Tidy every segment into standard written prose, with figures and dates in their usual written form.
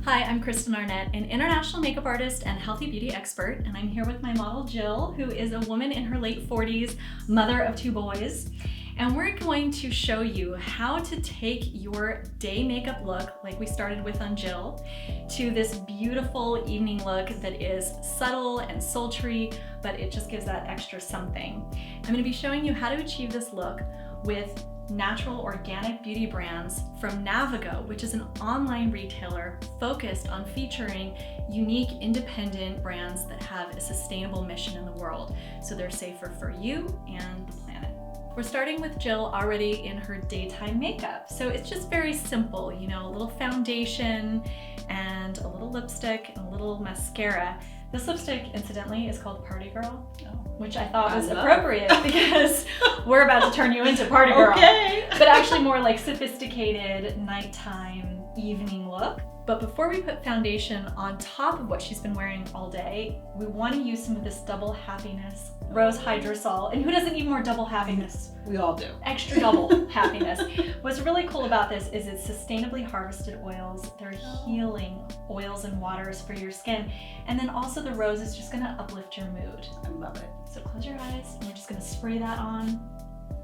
Hi, I'm Kristen Arnett, an international makeup artist and healthy beauty expert, and I'm here with my model Jill, who is a woman in her late 40s, mother of 2 boys. And we're going to show you how to take your day makeup look, like we started with on Jill, to this beautiful evening look that is subtle and sultry, but it just gives that extra something. I'm going to be showing you how to achieve this look with natural organic beauty brands from Navigo, which is an online retailer focused on featuring unique independent brands that have a sustainable mission in the world, so they're safer for you and the planet. We're starting with Jill already in her daytime makeup. So it's just very simple, you know, a little foundation and a little lipstick and a little mascara. This lipstick, incidentally, is called Party Girl, which I thought was appropriate because we're about to turn you into Party Girl. Okay. But actually more like sophisticated nighttime evening look. But before we put foundation on top of what she's been wearing all day, we want to use some of this double happiness rose hydrosol. And who doesn't need more double happiness? We all do. Extra double happiness. What's really cool about this is it's sustainably harvested oils. They're healing oils and waters for your skin. And then also the rose is just gonna uplift your mood. I love it. So close your eyes and we're just gonna spray that on.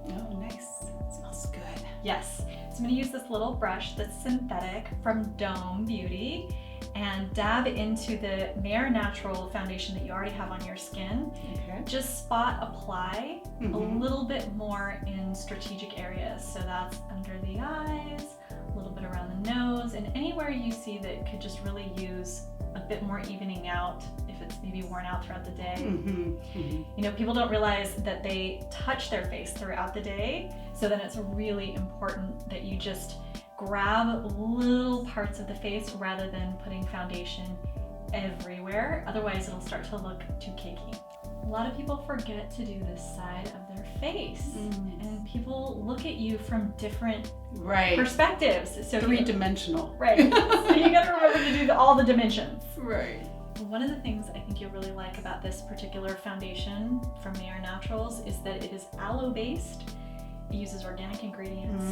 Oh, nice. It smells good. Yes. So I'm gonna use this little brush that's synthetic from Dome Beauty and dab into the Mere Natural foundation that you already have on your skin. Okay. Just spot apply a little bit more in strategic areas. So that's under the eyes, a little bit around the nose, and anywhere you see that could just really use a bit more evening out if it's maybe worn out throughout the day. You know, people don't realize that they touch their face throughout the day. So then it's really important that you just grab little parts of the face rather than putting foundation everywhere. Otherwise it'll start to look too cakey. A lot of people forget to do this side of their face and people look at you from different perspectives. So Three-dimensional. Right. So you gotta remember to do all the dimensions. Right. One of the things I think you'll really like about this particular foundation from Mere Naturals is that it is aloe based. It uses organic ingredients.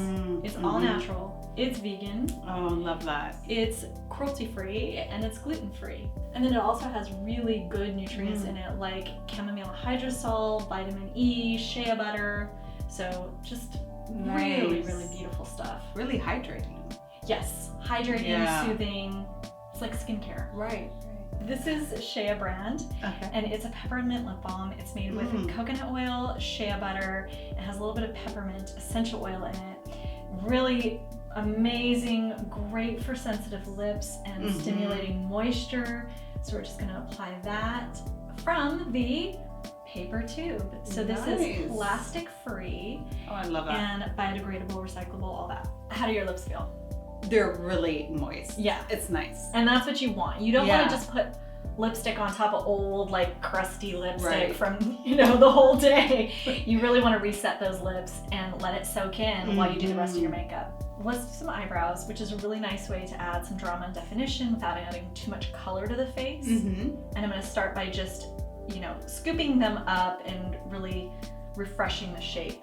It's all natural. It's vegan. Oh, love that. It's cruelty-free and it's gluten-free. And then it also has really good nutrients in it like chamomile hydrosol, vitamin E, shea butter. So just really, really beautiful stuff. Really hydrating. Yes, hydrating, soothing. It's like skincare. Right. This is Shea brand, and it's a peppermint lip balm. It's made with coconut oil, shea butter. It has a little bit of peppermint essential oil in it. Really amazing, great for sensitive lips and stimulating moisture. So we're just gonna apply that from the paper tube. So this is plastic free. Oh, I love that. And biodegradable, recyclable, all that. How do your lips feel? They're really moist. Yeah. It's nice. And that's what you want. You don't want to just put lipstick on top of old, like crusty lipstick from, you know, the whole day. You really want to reset those lips and let it soak in while you do the rest of your makeup. Let's do some eyebrows, which is a really nice way to add some drama and definition without adding too much color to the face. And I'm going to start by just, you know, scooping them up and really refreshing the shape.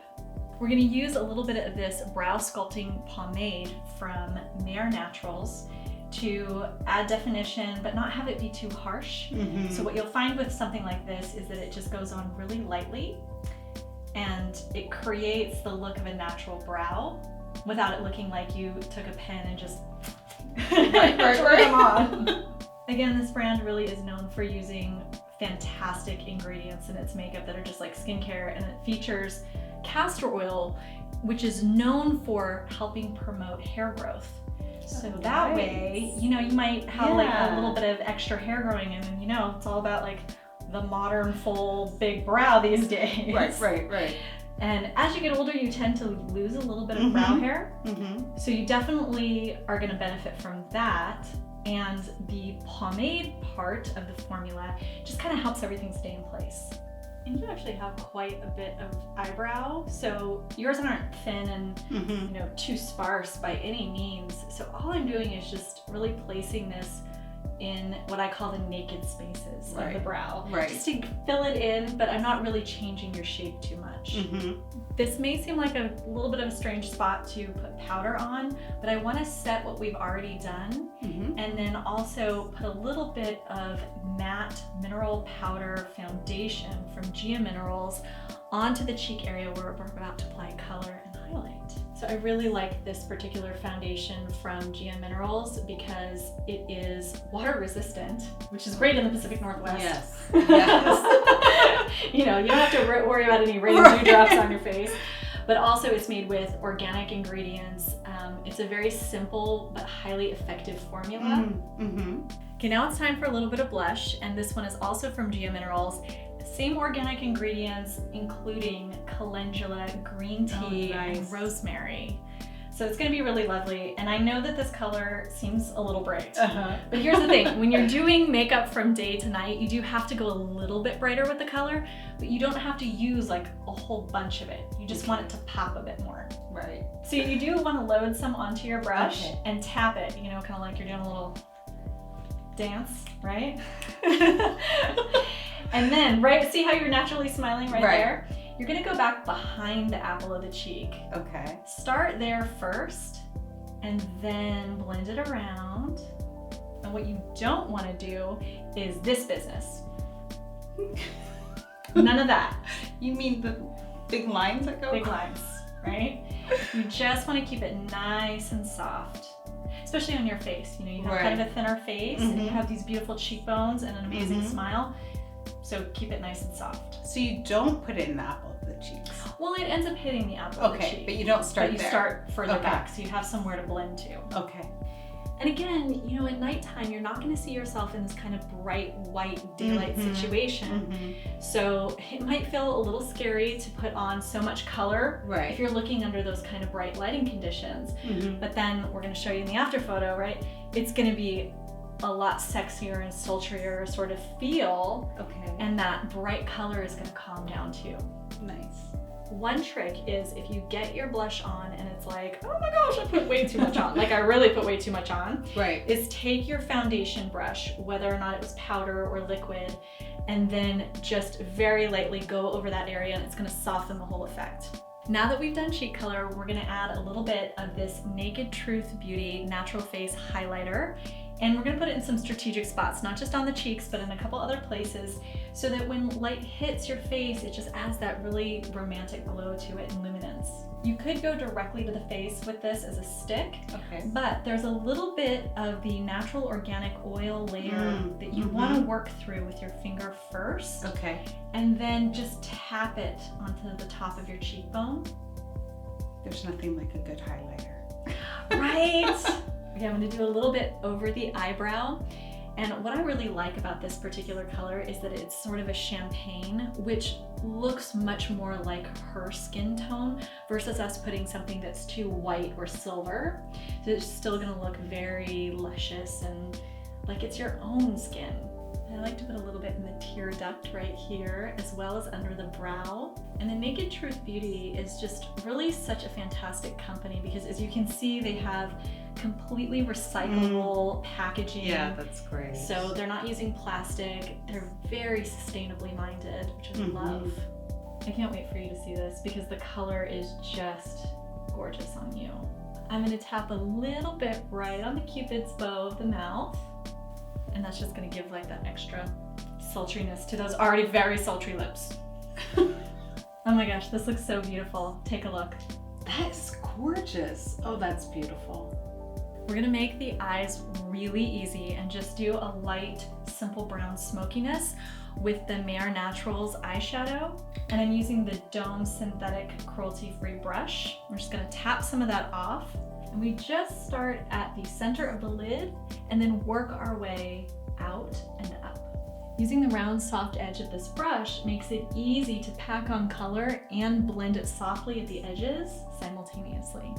We're going to use a little bit of this brow sculpting pomade from Mere Naturals to add definition, but not have it be too harsh. So what you'll find with something like this is that it just goes on really lightly and it creates the look of a natural brow without it looking like you took a pen and just drew them on. Again, this brand really is known for using fantastic ingredients in its makeup that are just like skincare, and it features castor oil, which is known for helping promote hair growth. So that way, you know, you might have like a little bit of extra hair growing in, and you know, it's all about like the modern full big brow these days. Right. And as you get older, you tend to lose a little bit of brow hair. So you definitely are going to benefit from that. And the pomade part of the formula just kind of helps everything stay in place. And you actually have quite a bit of eyebrow, so yours aren't thin and you know, too sparse by any means. So all I'm doing is just really placing this in what I call the naked spaces of the brow. Just to fill it in, but I'm not really changing your shape too much. This may seem like a little bit of a strange spot to put powder on, but I want to set what we've already done And then also put a little bit of matte mineral powder foundation from Gia Minerals onto the cheek area where we're about to apply color and highlight. So I really like this particular foundation from Gia Minerals because it is water resistant, which is great in the Pacific Northwest. Yes. Yes. You know, you don't have to worry about any rain dewdrops on your face. But also it's made with organic ingredients. It's a very simple but highly effective formula. Okay, now it's time for a little bit of blush, and this one is also from Gia Minerals. Same organic ingredients, including calendula, green tea, and rosemary. So it's gonna be really lovely. And I know that this color seems a little bright, but here's the thing. When you're doing makeup from day to night, you do have to go a little bit brighter with the color, but you don't have to use like a whole bunch of it. You just want it to pop a bit more. Right. So you do wanna load some onto your brush and tap it, you know, kind of like you're doing a little dance, right? And then, see how you're naturally smiling right there? You're gonna go back behind the apple of the cheek. Okay. Start there first, and then blend it around. And what you don't wanna do is this business. None of that. You mean the big lines that go? Big lines, right? You just wanna keep it nice and soft. Especially on your face. You know, you have kind of a thinner face, and you have these beautiful cheekbones and an amazing smile. So keep it nice and soft. So you don't put it in the apple of the cheeks? Well, it ends up hitting the apple of the cheek. But you don't start there. But you start further back, so you have somewhere to blend to. Okay. And again, you know, at nighttime, you're not going to see yourself in this kind of bright white daylight situation. So it might feel a little scary to put on so much color if you're looking under those kind of bright lighting conditions. But then we're going to show you in the after photo, right? It's going to be a lot sexier and sultrier sort of feel. And that bright color is going to calm down too. Nice. One trick is if you get your blush on and it's like, oh my gosh, I put way too much on. Like I really put way too much on. Is take your foundation brush, whether or not it was powder or liquid, and then just very lightly go over that area, and it's going to soften the whole effect. Now that we've done cheek color, we're going to add a little bit of this Naked Truth Beauty Natural Face Highlighter. And we're gonna put it in some strategic spots, not just on the cheeks, but in a couple other places, so that when light hits your face, it just adds that really romantic glow to it and luminance. You could go directly to the face with this as a stick, but there's a little bit of the natural organic oil layer that you wanna work through with your finger first, and then just tap it onto the top of your cheekbone. There's nothing like a good highlighter. Right? Okay, I'm gonna do a little bit over the eyebrow. And what I really like about this particular color is that it's sort of a champagne, which looks much more like her skin tone versus us putting something that's too white or silver. So it's still gonna look very luscious and like it's your own skin. I like to put a little bit in the tear duct right here, as well as under the brow. And the Naked Truth Beauty is just really such a fantastic company because, as you can see, they have completely recyclable packaging. Yeah, that's great. So they're not using plastic. They're very sustainably minded, which I love. I can't wait for you to see this because the color is just gorgeous on you. I'm gonna tap a little bit right on the Cupid's bow of the mouth. And that's just gonna give like that extra sultriness to those already very sultry lips. Oh my gosh, this looks so beautiful. Take a look. That is gorgeous. Oh, that's beautiful. We're gonna make the eyes really easy and just do a light, simple brown smokiness with the Mere Naturals eyeshadow. And I'm using the Dome Synthetic Cruelty-Free brush. We're just gonna tap some of that off. And we just start at the center of the lid and then work our way out and up. Using the round, soft edge of this brush makes it easy to pack on color and blend it softly at the edges simultaneously.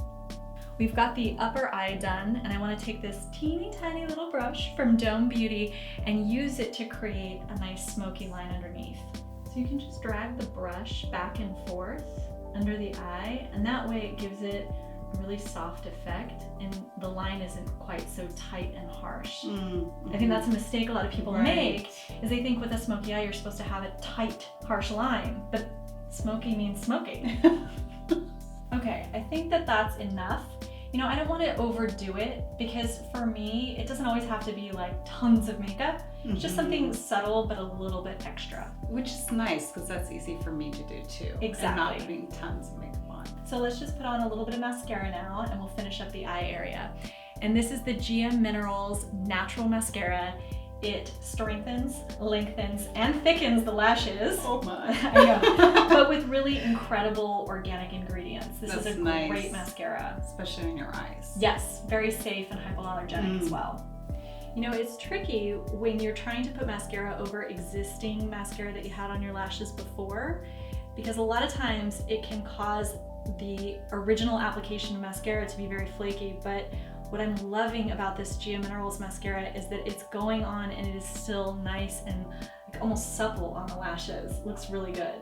We've got the upper eye done, and I want to take this teeny tiny little brush from Dome Beauty and use it to create a nice smoky line underneath. So you can just drag the brush back and forth under the eye, and that way it gives it a really soft effect, and the line isn't quite so tight and harsh. I think that's a mistake a lot of people make, is they think with a smoky eye you're supposed to have a tight, harsh line, but smoky means smoky. Okay, I think that that's enough. You know, I don't want to overdo it because for me, it doesn't always have to be like tons of makeup. It's just something subtle but a little bit extra. Which is nice because that's easy for me to do too. Exactly. And not putting tons of makeup on. So let's just put on a little bit of mascara now and we'll finish up the eye area. And this is the GM Minerals Natural Mascara. It strengthens, lengthens, and thickens the lashes. Oh my. I know. But with really incredible organic ingredients. This is a nice. Great mascara. Especially in your eyes. Yes, very safe and hypoallergenic as well. You know, it's tricky when you're trying to put mascara over existing mascara that you had on your lashes before, because a lot of times it can cause the original application of mascara to be very flaky, but what I'm loving about this GM Minerals mascara is that it's going on and it is still nice and like almost supple on the lashes. Looks really good.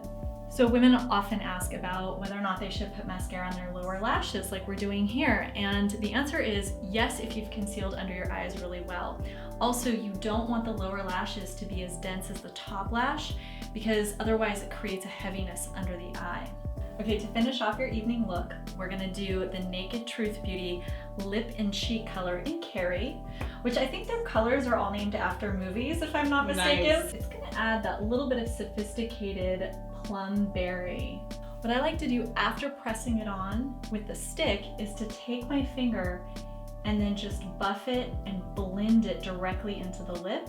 So women often ask about whether or not they should put mascara on their lower lashes like we're doing here. And the answer is yes, if you've concealed under your eyes really well. Also, you don't want the lower lashes to be as dense as the top lash because otherwise it creates a heaviness under the eye. Okay, to finish off your evening look, we're gonna do the Naked Truth Beauty Lip and Cheek Color in Carrie, which I think their colors are all named after movies, if I'm not mistaken. Nice. It's gonna add that little bit of sophisticated plum berry. What I like to do after pressing it on with the stick is to take my finger and then just buff it and blend it directly into the lip.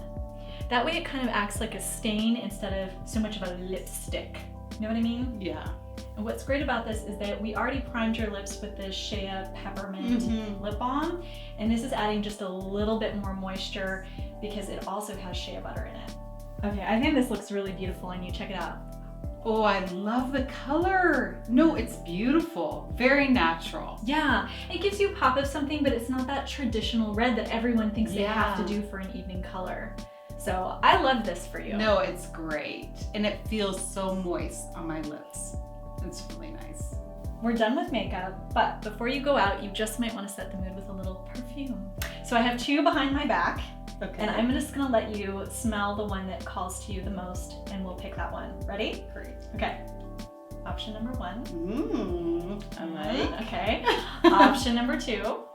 That way it kind of acts like a stain instead of so much of a lipstick. You know what I mean? Yeah. And what's great about this is that we already primed your lips with the Shea Peppermint lip balm, and this is adding just a little bit more moisture because it also has shea butter in it. Okay, I think this looks really beautiful on you. Check it out. Oh, I love the color. No, it's beautiful. Very natural. Yeah, it gives you a pop of something, but it's not that traditional red that everyone thinks they have to do for an evening color. So I love this for you. No, it's great. And it feels so moist on my lips. It's really nice. We're done with makeup, but before you go out, you just might want to set the mood with a little perfume. So I have two behind my back, and I'm just gonna let you smell the one that calls to you the most, and we'll pick that one. Ready? Great. Okay. Option number one. I like. Okay. Option number two.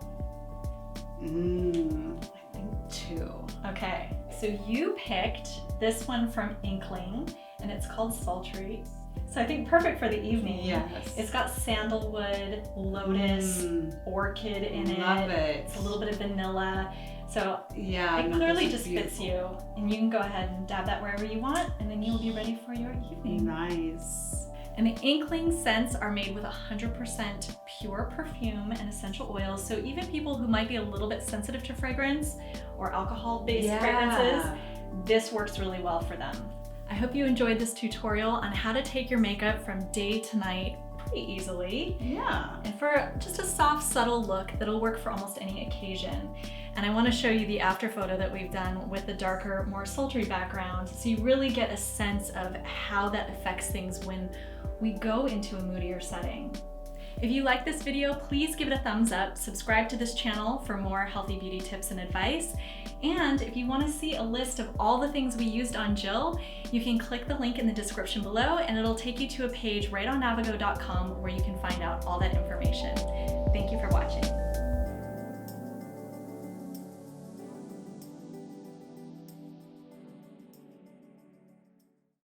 I think two. Okay. So you picked this one from Inkling, and it's called Sultry. So I think perfect for the evening. Yes. It's got sandalwood, lotus, orchid in it. Love it. It's a little bit of vanilla. So yeah, it clearly just fits you. And you can go ahead and dab that wherever you want, and then you'll be ready for your evening. Nice. And the Inkling scents are made with 100% pure perfume and essential oils. So even people who might be a little bit sensitive to fragrance or alcohol-based fragrances, this works really well for them. I hope you enjoyed this tutorial on how to take your makeup from day to night pretty easily. Yeah. And for just a soft, subtle look that'll work for almost any occasion. And I want to show you the after photo that we've done with the darker, more sultry background so you really get a sense of how that affects things when we go into a moodier setting. If you like this video, please give it a thumbs up, subscribe to this channel for more healthy beauty tips and advice. And if you want to see a list of all the things we used on Jill, you can click the link in the description below and it'll take you to a page right on navigo.com where you can find out all that information. Thank you for watching.